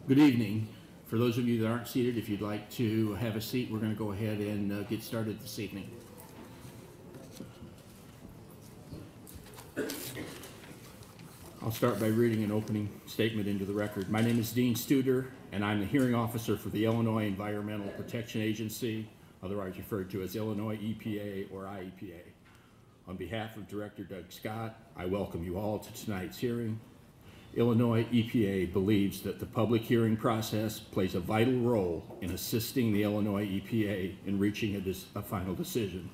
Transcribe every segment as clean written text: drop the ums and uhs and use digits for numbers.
Good evening. For those of you that aren't seated, if you'd like to have a seat, we're going to go ahead and get started this evening. I'll start by reading an opening statement into the record. My name is Dean Studer, and I'm the hearing officer for the Illinois Environmental Protection Agency, otherwise referred to as Illinois EPA or IEPA. On behalf of Director Doug Scott, I welcome you all to tonight's hearing. Illinois EPA believes that the public hearing process plays a vital role in assisting the Illinois EPA in reaching a final decision.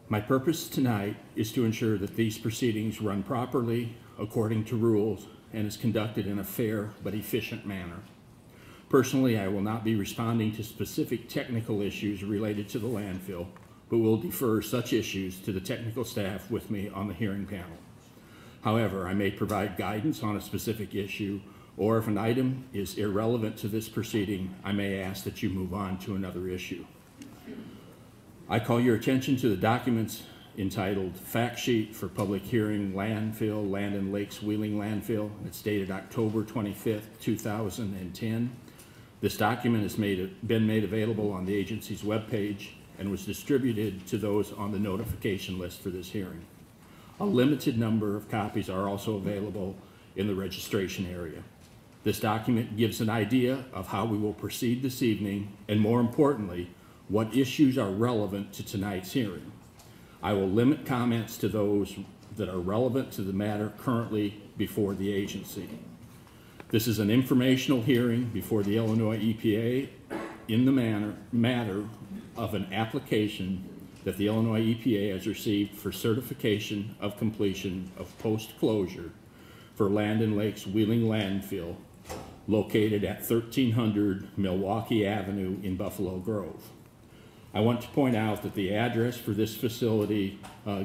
My purpose tonight is to ensure that these proceedings run properly according to rules and is conducted in a fair but efficient manner. Personally, I will not be responding to specific technical issues related to the landfill, but will defer such issues to the technical staff with me on the hearing panel. However, I may provide guidance on a specific issue, or if an item is irrelevant to this proceeding, I may ask that you move on to another issue. I call your attention to the documents entitled Fact Sheet for Public Hearing Landfill, Land and Lakes Wheeling Landfill. It's dated October 25th, 2010. This document has been made available on the agency's webpage and was distributed to those on the notification list for this hearing. A limited number of copies are also available in the registration area. This document gives an idea of how we will proceed this evening, and more importantly, what issues are relevant to tonight's hearing. I will limit comments to those that are relevant to the matter currently before the agency. This is an informational hearing before the Illinois EPA in the matter of an application that the Illinois EPA has received for certification of completion of post-closure for Land and Lakes Wheeling Landfill located at 1300 Milwaukee Avenue in Buffalo Grove. I want to point out that the address for this facility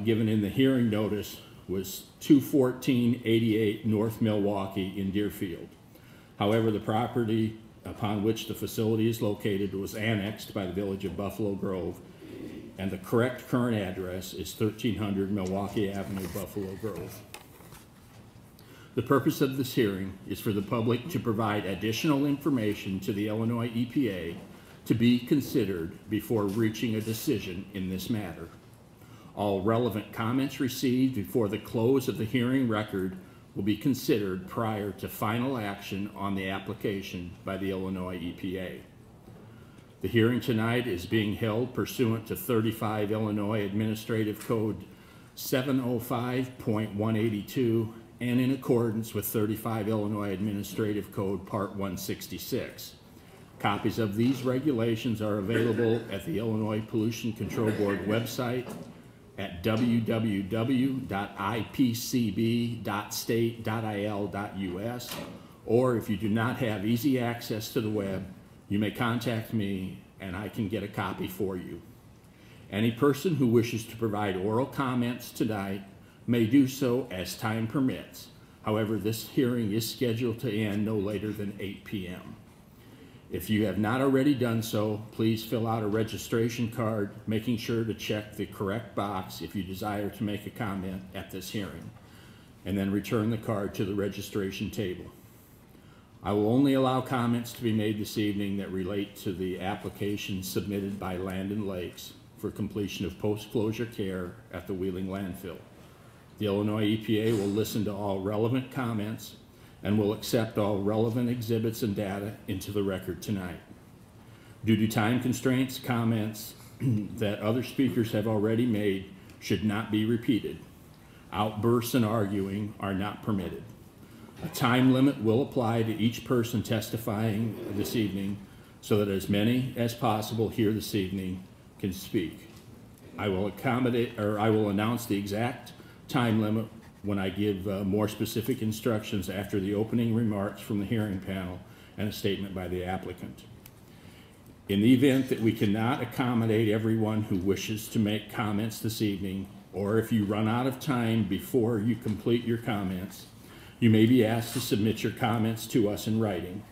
given in the hearing notice was 21488 North Milwaukee in Deerfield. However, the property upon which the facility is located was annexed by the Village of Buffalo Grove, and the correct current address is 1300 Milwaukee Avenue, Buffalo Grove. The purpose of this hearing is for the public to provide additional information to the Illinois EPA to be considered before reaching a decision in this matter. All relevant comments received before the close of the hearing record will be considered prior to final action on the application by the Illinois EPA. The hearing tonight is being held pursuant to 35 Illinois Administrative Code 705.182 and in accordance with 35 Illinois Administrative Code Part 166. Copies of these regulations are available at the Illinois Pollution Control Board website at www.ipcb.state.il.us, or if you do not have easy access to the web, you may contact me and I can get a copy for you. Any person who wishes to provide oral comments tonight may do so as time permits. However, this hearing is scheduled to end no later than 8 p.m. If you have not already done so, please fill out a registration card, making sure to check the correct box if you desire to make a comment at this hearing, and then return the card to the registration table. I will only allow comments to be made this evening that relate to the application submitted by Land and Lakes for completion of post-closure care at the Wheeling Landfill. The Illinois EPA will listen to all relevant comments and will accept all relevant exhibits and data into the record tonight. Due to time constraints, comments that other speakers have already made should not be repeated. Outbursts and arguing are not permitted. A time limit will apply to each person testifying this evening so that as many as possible here this evening can speak. I will announce the exact time limit when I give more specific instructions after the opening remarks from the hearing panel and a statement by the applicant. In the event that we cannot accommodate everyone who wishes to make comments this evening, or if you run out of time before you complete your comments, you may be asked to submit your comments to us in writing.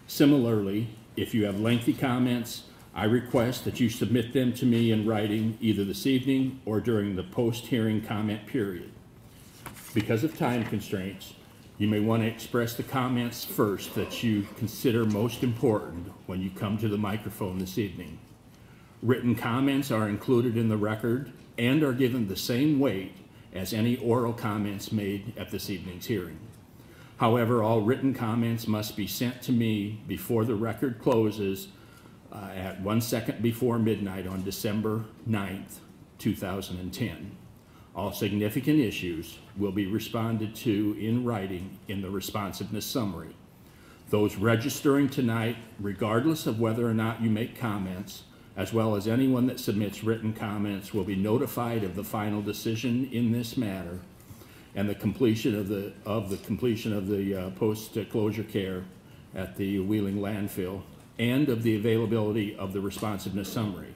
Similarly, if you have lengthy comments, I request that you submit them to me in writing either this evening or during the post-hearing comment period. Because of time constraints, You may want to express the comments first that you consider most important when you come to the microphone this evening. Written comments are included in the record and are given the same weight as any oral comments made at this evening's hearing. However, all written comments must be sent to me before the record closes at 1 second before midnight on December 9th, 2010. All significant issues will be responded to in writing in the responsiveness summary. Those registering tonight, regardless of whether or not you make comments, as well as anyone that submits written comments, will be notified of the final decision in this matter and the completion of the post-closure care at the Wheeling landfill, and of the availability of the responsiveness summary.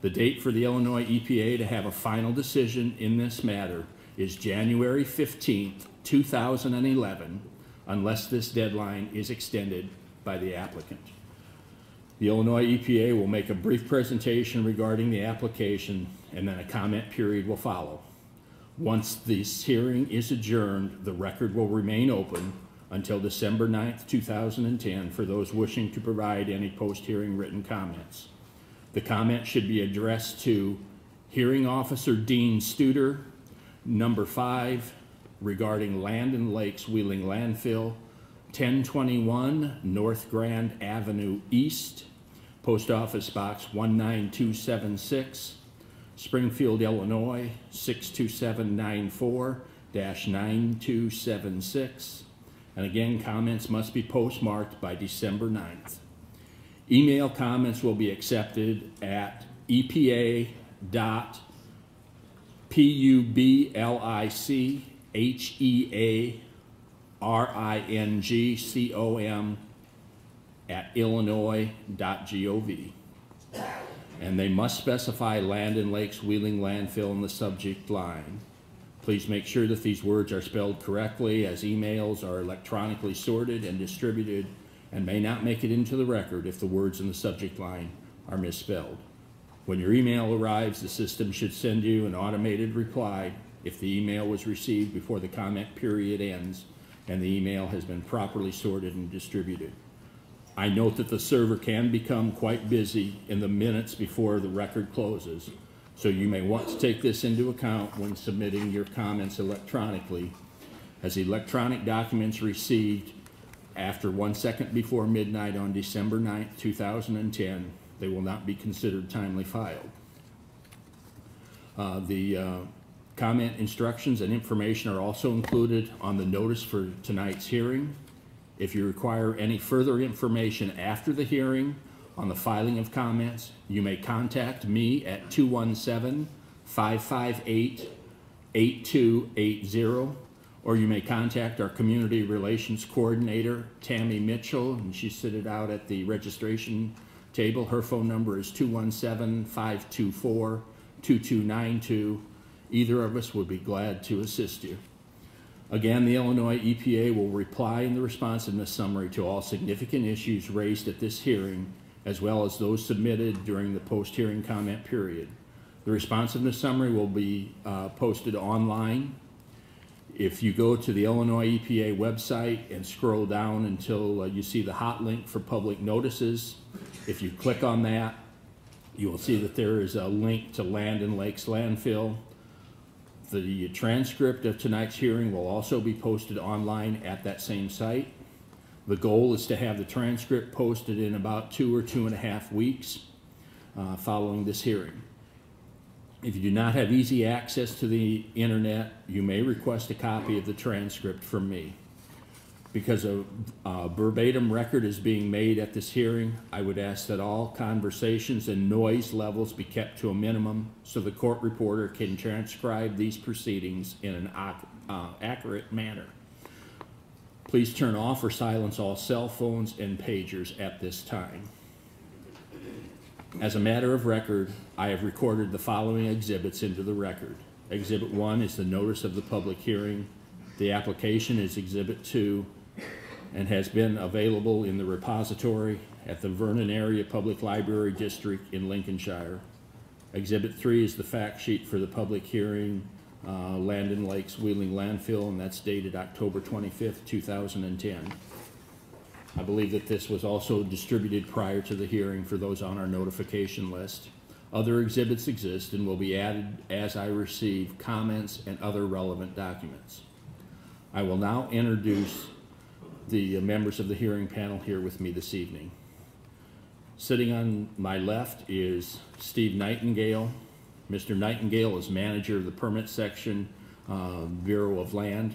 The date for the Illinois EPA to have a final decision in this matter is January 15th, 2011, unless this deadline is extended by the applicant. The Illinois EPA will make a brief presentation regarding the application, and then a comment period will follow. Once this hearing is adjourned, the record will remain open until December 9th, 2010 for those wishing to provide any post-hearing written comments. The comment should be addressed to Hearing Officer Dean Studer, number 5, regarding Land and Lakes Wheeling Landfill, 1021 North Grand Avenue East, Post Office Box 19276, Springfield, Illinois 62794-9276. And again, comments must be postmarked by December 9th. Email comments will be accepted at epa.publichearingcom@illinois.gov. And they must specify Land and Lakes Wheeling Landfill in the subject line. Please make sure that these words are spelled correctly, as emails are electronically sorted and distributed and may not make it into the record if the words in the subject line are misspelled. When your email arrives, the system should send you an automated reply if the email was received before the comment period ends and the email has been properly sorted and distributed. I note that the server can become quite busy in the minutes before the record closes, so you may want to take this into account when submitting your comments electronically, as electronic documents received after 1 second before midnight on December 9th, 2010, they will not be considered timely filed. The comment instructions and information are also included on the notice for tonight's hearing. If you require any further information after the hearing on the filing of comments, you may contact me at 217-558-8280, or you may contact our Community Relations Coordinator, Tammy Mitchell, and she's seated out at the registration table. Her phone number is 217-524-2292. Either of us would be glad to assist you. Again, the Illinois EPA will reply in the responsiveness summary to all significant issues raised at this hearing, as well as those submitted during the post-hearing comment period. The responsiveness summary will be posted online. If you go to the Illinois EPA website and scroll down until you see the hot link for public notices, if you click on that, you will see that there is a link to Land and Lakes Landfill. The transcript of tonight's hearing will also be posted online at that same site. The goal is to have the transcript posted in about 2 or 2.5 weeks following this hearing. If you do not have easy access to the internet, you may request a copy of the transcript from me. Because a verbatim record is being made at this hearing, I would ask that all conversations and noise levels be kept to a minimum so the court reporter can transcribe these proceedings in an accurate manner. Please turn off or silence all cell phones and pagers at this time. As a matter of record, I have recorded the following exhibits into the record. Exhibit 1 is the notice of the public hearing. The application is Exhibit 2 and has been available in the repository at the Vernon Area Public Library District in Lincolnshire. Exhibit 3 is the fact sheet for the public hearing Land Lakes Wheeling Landfill, and that's dated October 25th, 2010. I believe that this was also distributed prior to the hearing for those on our notification list. Other exhibits exist and will be added as I receive comments and other relevant documents. I will now introduce the members of the hearing panel here with me this evening. Sitting on my left is Steve Nightingale. Mr. Nightingale is manager of the permit section, Bureau of Land.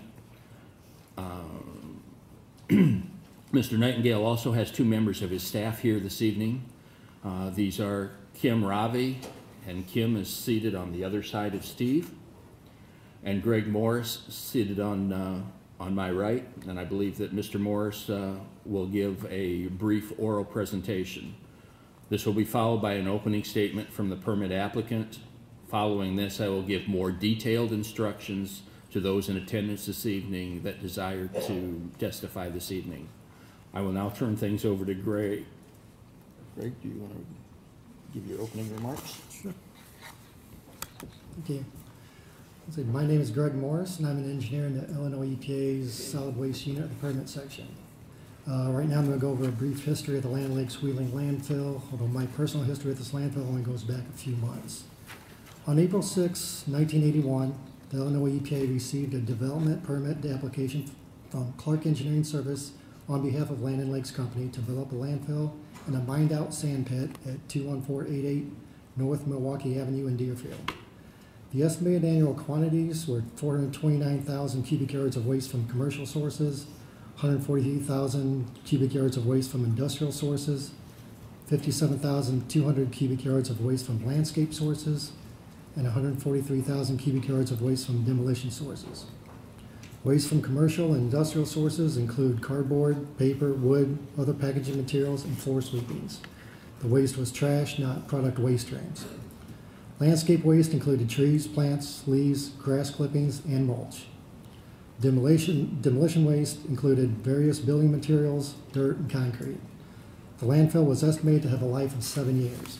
Mr. Nightingale also has two members of his staff here this evening. These are Kim Ravi, and Kim is seated on the other side of Steve, and Greg Morris seated on my right, and I believe that Mr. Morris will give a brief oral presentation. This will be followed by an opening statement from the permit applicant. Following this, I will give more detailed instructions to those in attendance this evening that desire to testify this evening. I will now turn things over to Greg. Greg, do you want to give your opening remarks? Sure. Okay. My name is Greg Morris, and I'm an engineer in the Illinois EPA's solid waste unit of the permit section. Right now I'm going to go over a brief history of the Land Lakes Wheeling Landfill, although my personal history with this landfill only goes back a few months. On April 6, 1981, the Illinois EPA received a development permit application from Clark Engineering Service on behalf of Land Lakes Company to develop a landfill and a mined-out sand pit at 21488 North Milwaukee Avenue in Deerfield. The estimated annual quantities were 429,000 cubic yards of waste from commercial sources, 143,000 cubic yards of waste from industrial sources, 57,200 cubic yards of waste from landscape sources, and 143,000 cubic yards of waste from demolition sources. Waste from commercial and industrial sources include cardboard, paper, wood, other packaging materials, and floor sweepings. The waste was trash, not product waste streams. Landscape waste included trees, plants, leaves, grass clippings, and mulch. Demolition waste included various building materials, dirt, and concrete. The landfill was estimated to have a life of 7 years.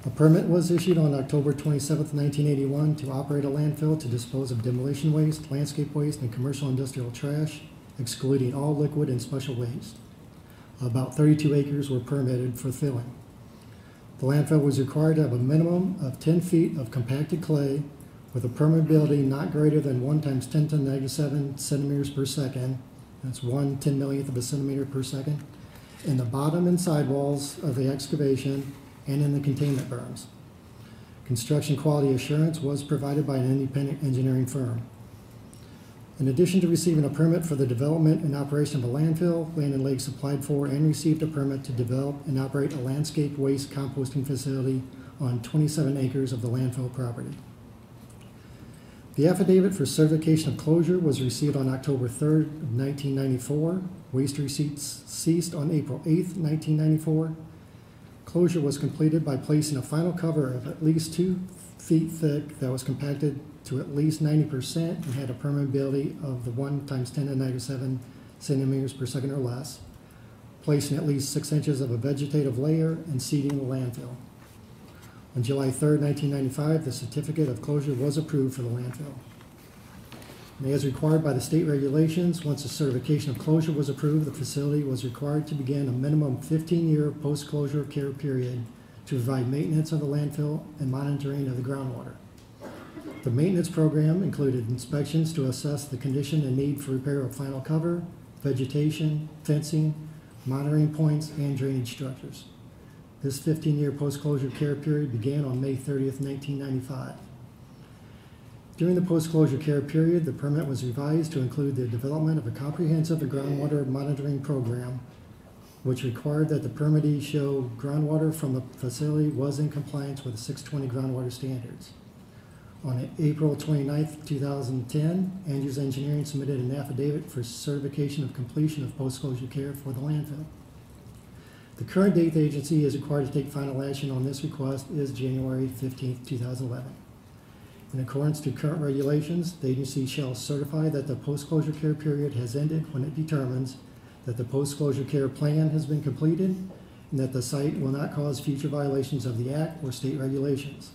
A permit was issued on October 27, 1981 to operate a landfill to dispose of demolition waste, landscape waste, and commercial industrial trash, excluding all liquid and special waste. About 32 acres were permitted for filling. The landfill was required to have a minimum of 10 feet of compacted clay with a permeability not greater than 1 times 10 to the negative 7 centimeters per second. That's 1 10/millionth of a centimeter per second. In the bottom and side walls of the excavation and in the containment berms. Construction quality assurance was provided by an independent engineering firm. In addition to receiving a permit for the development and operation of a landfill, Land Lakes applied for and received a permit to develop and operate a landscape waste composting facility on 27 acres of the landfill property. The affidavit for certification of closure was received on October 3, 1994. Waste receipts ceased on April 8, 1994. Closure was completed by placing a final cover of at least 2 feet thick that was compacted to at least 90% and had a permeability of the 1 times 10 to the negative 7 centimeters per second or less, placing at least 6 inches of a vegetative layer and seeding the landfill. On July 3, 1995, the certificate of closure was approved for the landfill. And as required by the state regulations, once the certification of closure was approved, the facility was required to begin a minimum 15-year post-closure care period to provide maintenance of the landfill and monitoring of the groundwater. The maintenance program included inspections to assess the condition and need for repair of final cover, vegetation, fencing, monitoring points, and drainage structures. This 15-year post-closure care period began on May 30th, 1995. During the post-closure care period, the permit was revised to include the development of a comprehensive groundwater monitoring program, which required that the permittee show groundwater from the facility was in compliance with the 620 groundwater standards. On April 29, 2010, Andrews Engineering submitted an affidavit for certification of completion of post-closure care for the landfill. The current date the agency is required to take final action on this request is January 15, 2011. In accordance to current regulations, the agency shall certify that the post-closure care period has ended when it determines that the post-closure care plan has been completed and that the site will not cause future violations of the Act or state regulations.